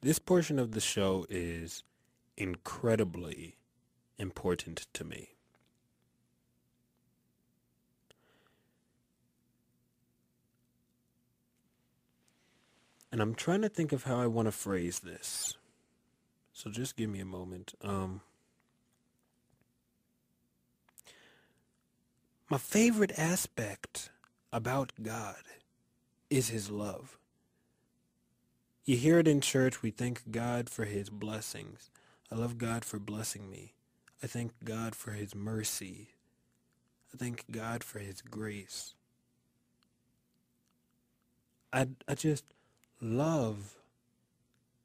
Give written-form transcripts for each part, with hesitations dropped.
This portion of the show is incredibly important to me. And I'm trying to think of how I want to phrase this. So just give me a moment. My favorite aspect about God is his love. You hear it in church, we thank God for his blessings. I love God for blessing me. I thank God for his mercy. I thank God for his grace. I just love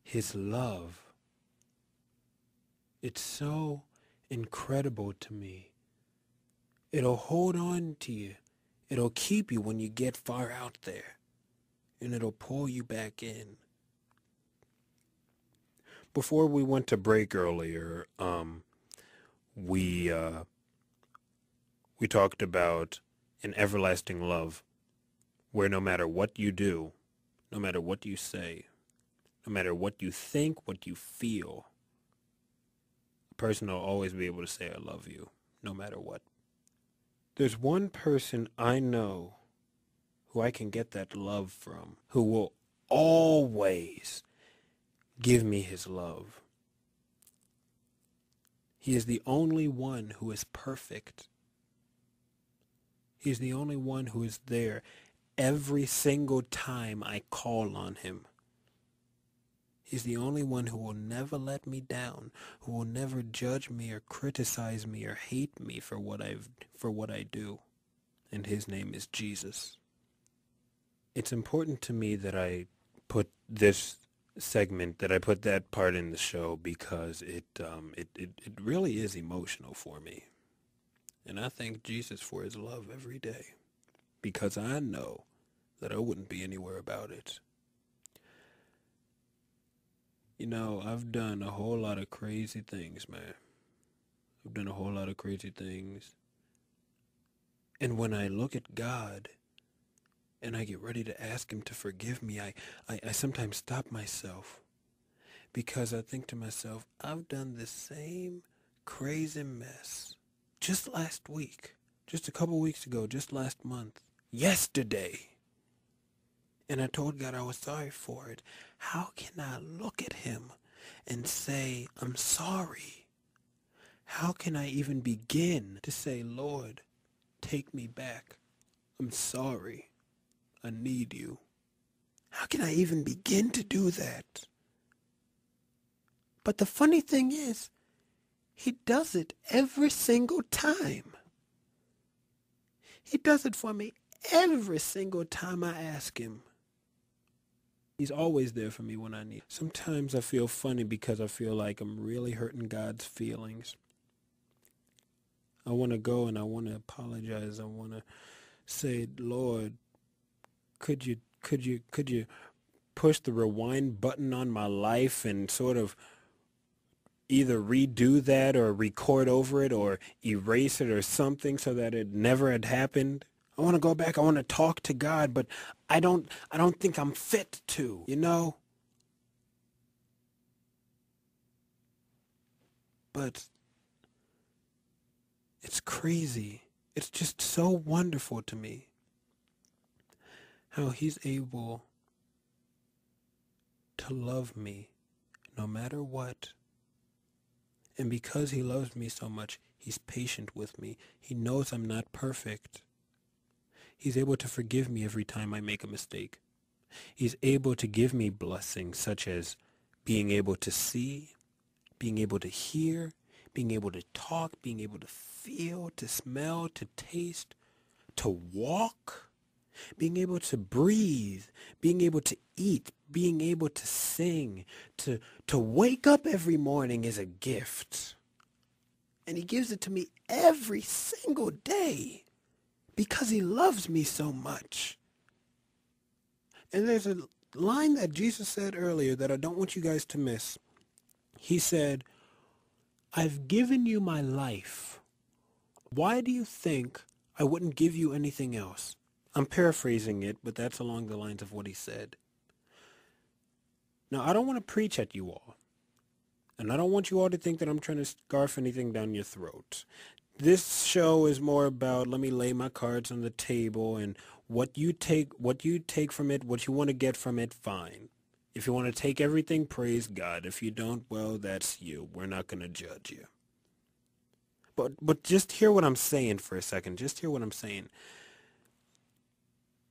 his love. It's so incredible to me. It'll hold on to you. It'll keep you when you get far out there. And it'll pull you back in. Before we went to break earlier, we talked about an everlasting love where no matter what you do, no matter what you say, no matter what you think, what you feel, a person will always be able to say, I love you, no matter what. There's one person I know who I can get that love from, who will always give me his love. He is the only one who is perfect. He is the only one who is there every single time I call on him. He's the only one who will never let me down, who will never judge me or criticize me or hate me for what I do. And his name is Jesus. It's important to me that I put this segment, that I put that part in the show, because it really is emotional for me. And I thank Jesus for his love every day, because I know that I wouldn't be anywhere about it. You know, I've done a whole lot of crazy things, man. I've done a whole lot of crazy things. And when I look at God and I get ready to ask him to forgive me, I sometimes stop myself, because I think to myself, I've done the same crazy mess just last week, just a couple weeks ago, just last month, yesterday. And I told God I was sorry for it. How can I look at him and say, I'm sorry? How can I even begin to say, Lord, take me back. I'm sorry. I need you. How can I even begin to do that? But the funny thing is, he does it every single time. He does it for me every single time I ask him. He's always there for me when I need. Sometimes I feel funny because I feel like I'm really hurting God's feelings. I want to go and I want to apologize. I want to say, Lord, could you push the rewind button on my life and sort of either redo that or record over it or erase it or something so that it never had happened? I want to go back. I want to talk to God, but I don't think I'm fit to, you know? But it's crazy. It's just so wonderful to me how he's able to love me no matter what. And because he loves me so much, he's patient with me. He knows I'm not perfect. He's able to forgive me every time I make a mistake. He's able to give me blessings such as being able to see, being able to hear, being able to talk, being able to feel, to smell, to taste, to walk, being able to breathe, being able to eat, being able to sing, to wake up every morning is a gift. And he gives it to me every single day because he loves me so much. And there's a line that Jesus said earlier that I don't want you guys to miss. He said, I've given you my life. Why do you think I wouldn't give you anything else? I'm paraphrasing it, but that's along the lines of what he said. Now, I don't want to preach at you all, and I don't want you all to think that I'm trying to scarf anything down your throat. This show is more about, let me lay my cards on the table, and what you take from it, what you want to get from it, fine. If you want to take everything, praise God. If you don't, well, that's you. We're not going to judge you. But just hear what I'm saying for a second. Just hear what I'm saying.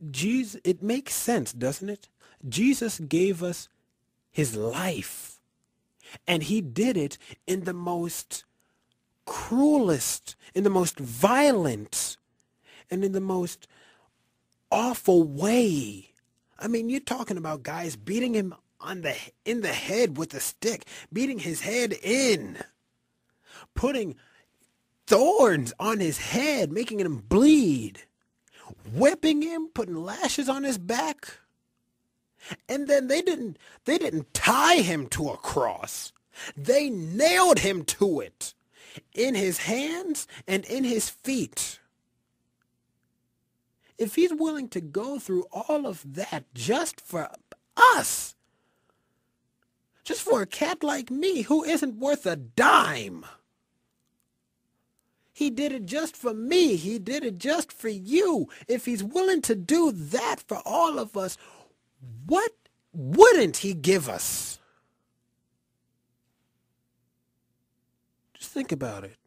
Jesus, it makes sense, doesn't it? Jesus gave us his life, and he did it in the most cruelest, in the most violent, and in the most awful way. I mean, you're talking about guys beating him in the head with a stick, beating his head in, putting thorns on his head, making him bleed, whipping him, putting lashes on his back. And then they didn't tie him to a cross. They nailed him to it in his hands and in his feet. If he's willing to go through all of that just for us, just for a cat like me who isn't worth a dime, he did it just for me. He did it just for you. If he's willing to do that for all of us, what wouldn't he give us? Just think about it.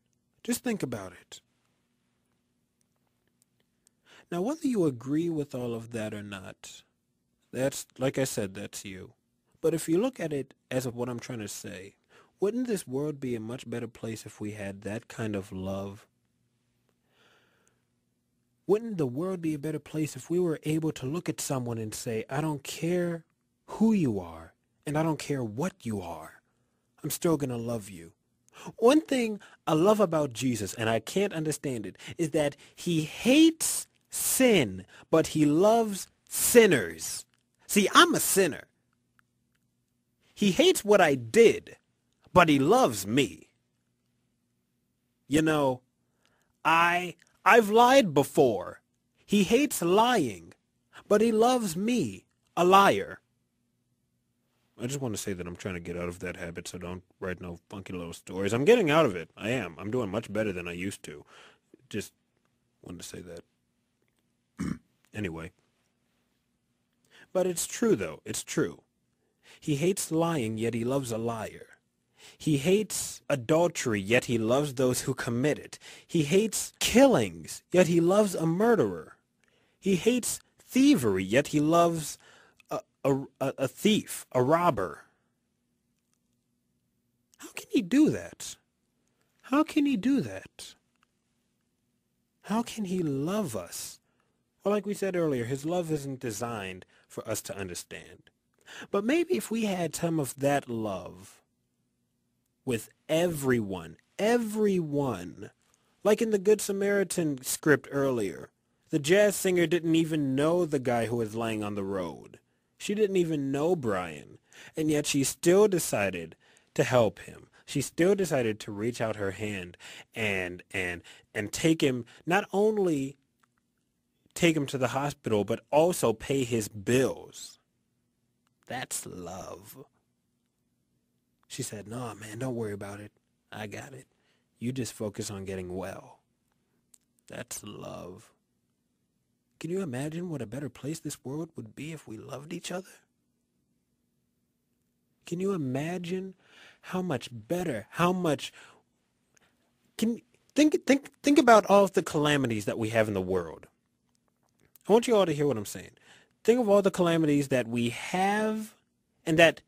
Just think about it. Now, whether you agree with all of that or not, that's, like I said, that's you. But if you look at it as of what I'm trying to say, wouldn't this world be a much better place if we had that kind of love? Wouldn't the world be a better place if we were able to look at someone and say, I don't care who you are, and I don't care what you are, I'm still going to love you? One thing I love about Jesus, and I can't understand it, is that he hates sin, but he loves sinners. See, I'm a sinner. He hates what I did, but he loves me. You know, I've lied before. He hates lying, but he loves me, a liar. I just want to say that I'm trying to get out of that habit, so don't write no funky little stories. I'm getting out of it. I am. I'm doing much better than I used to. Just wanted to say that. Anyway. But it's true, though. It's true. He hates lying, yet he loves a liar. He hates adultery, yet he loves those who commit it. He hates killings, yet he loves a murderer. He hates thievery, yet he loves a thief, a robber. How can he do that? How can he do that? How can he love us? Well, like we said earlier, his love isn't designed for us to understand. But maybe if we had some of that love with everyone, like in the Good Samaritan script earlier, the jazz singer didn't even know the guy who was lying on the road. She didn't even know Brian, and yet she still decided to help him. She still decided to reach out her hand and take him, not only take him to the hospital, but also pay his bills. That's love. She said, no, man, don't worry about it. I got it. You just focus on getting well. That's love. Can you imagine what a better place this world would be if we loved each other? Can you imagine how much better, think about all of the calamities that we have in the world. I want you all to hear what I'm saying. Think of all the calamities that we have and that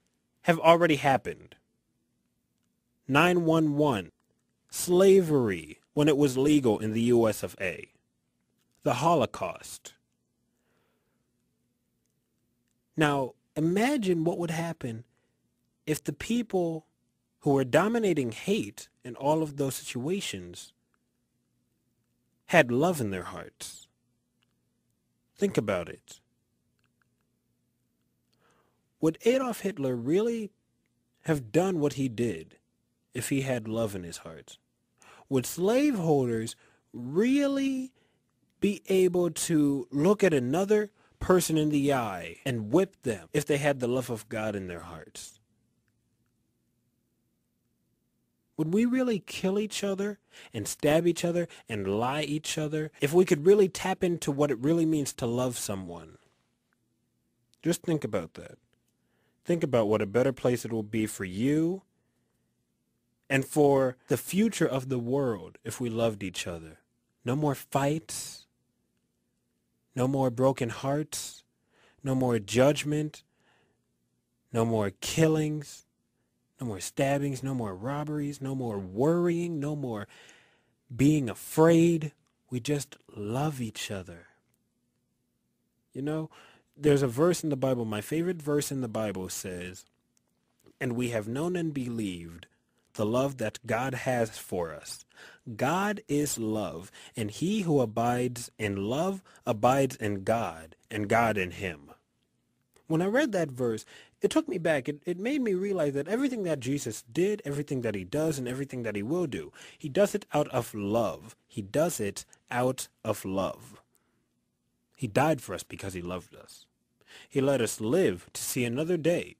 have already happened. 9/11, slavery when it was legal in the US of A, the Holocaust. Now, imagine what would happen if the people who were dominating hate in all of those situations had love in their hearts. Think about it. Would Adolf Hitler really have done what he did if he had love in his heart? Would slaveholders really be able to look at another person in the eye and whip them if they had the love of God in their hearts? Would we really kill each other and stab each other and lie each other if we could really tap into what it really means to love someone? Just think about that. Think about what a better place it will be for you and for the future of the world if we loved each other. No more fights. No more broken hearts. No more judgment. No more killings. No more stabbings, no more robberies, no more worrying, no more being afraid. We just love each other. You know, there's a verse in the Bible, my favorite verse in the Bible says, "And we have known and believed the love that God has for us. God is love, and he who abides in love abides in God, and God in him." When I read that verse, it took me back. It made me realize that everything that Jesus did, everything that he does, and everything that he will do, he does it out of love. He does it out of love. He died for us because he loved us. He let us live to see another day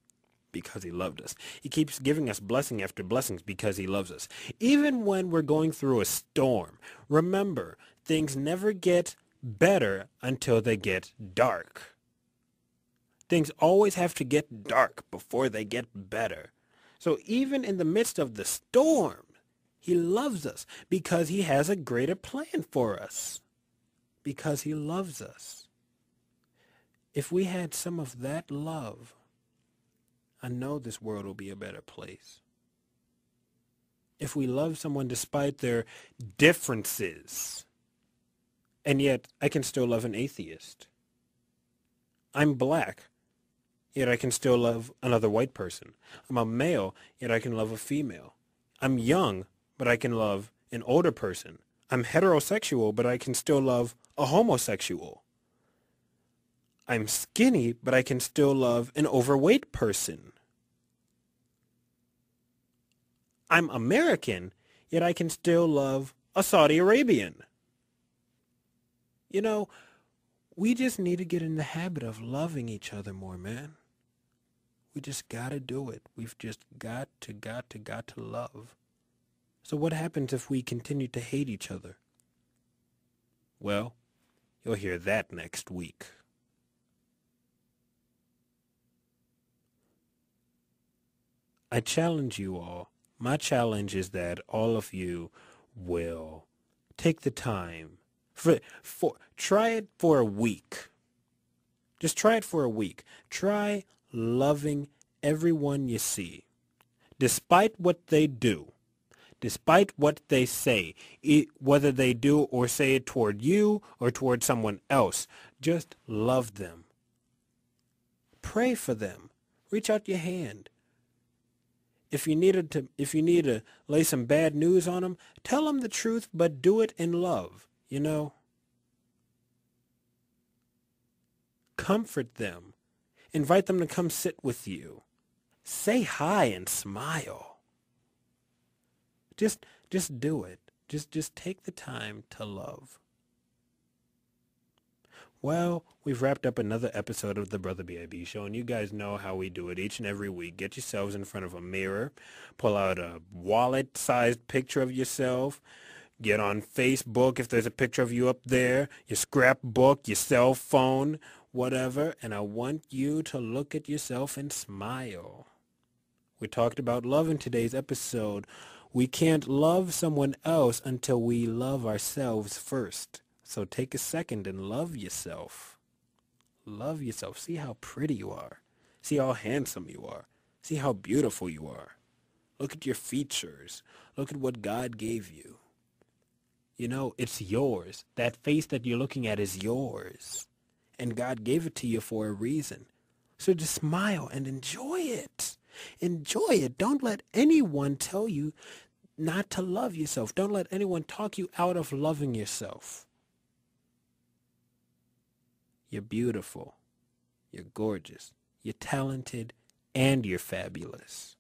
because he loved us. He keeps giving us blessing after blessings because he loves us. Even when we're going through a storm, remember, things never get better until they get dark. Things always have to get dark before they get better. So even in the midst of the storm, he loves us because he has a greater plan for us. Because he loves us. If we had some of that love, I know this world will be a better place. If we love someone despite their differences, and yet I can still love an atheist. I'm black, yet I can still love another white person. I'm a male, yet I can love a female. I'm young, but I can love an older person. I'm heterosexual, but I can still love a homosexual. I'm skinny, but I can still love an overweight person. I'm American, yet I can still love a Saudi Arabian. You know, we just need to get in the habit of loving each other more, man. We just gotta do it. We've just got to love. So what happens if we continue to hate each other? Well, you'll hear that next week. I challenge you all. My challenge is that all of you will take the time try it for a week. Just try it for a week. Try loving everyone you see, despite what they do, despite what they say, whether they do or say it toward you or toward someone else. Just love them. Pray for them. Reach out your hand. If you need to lay some bad news on them, tell them the truth, but do it in love. You know, comfort them. Invite them to come sit with you. Say hi and smile. Just do it. Just take the time to love. Well, we've wrapped up another episode of the Brother B.I.B. Show, and you guys know how we do it each and every week. Get yourselves in front of a mirror, pull out a wallet-sized picture of yourself, get on Facebook if there's a picture of you up there, your scrapbook, your cell phone, whatever, and I want you to look at yourself and smile. We talked about love in today's episode. We can't love someone else until we love ourselves first. So take a second and love yourself. Love yourself. See how pretty you are. See how handsome you are. See how beautiful you are. Look at your features. Look at what God gave you. You know, it's yours. That face that you're looking at is yours. And God gave it to you for a reason. So just smile and enjoy it. Enjoy it. Don't let anyone tell you not to love yourself. Don't let anyone talk you out of loving yourself. You're beautiful. You're gorgeous. You're talented. And you're fabulous.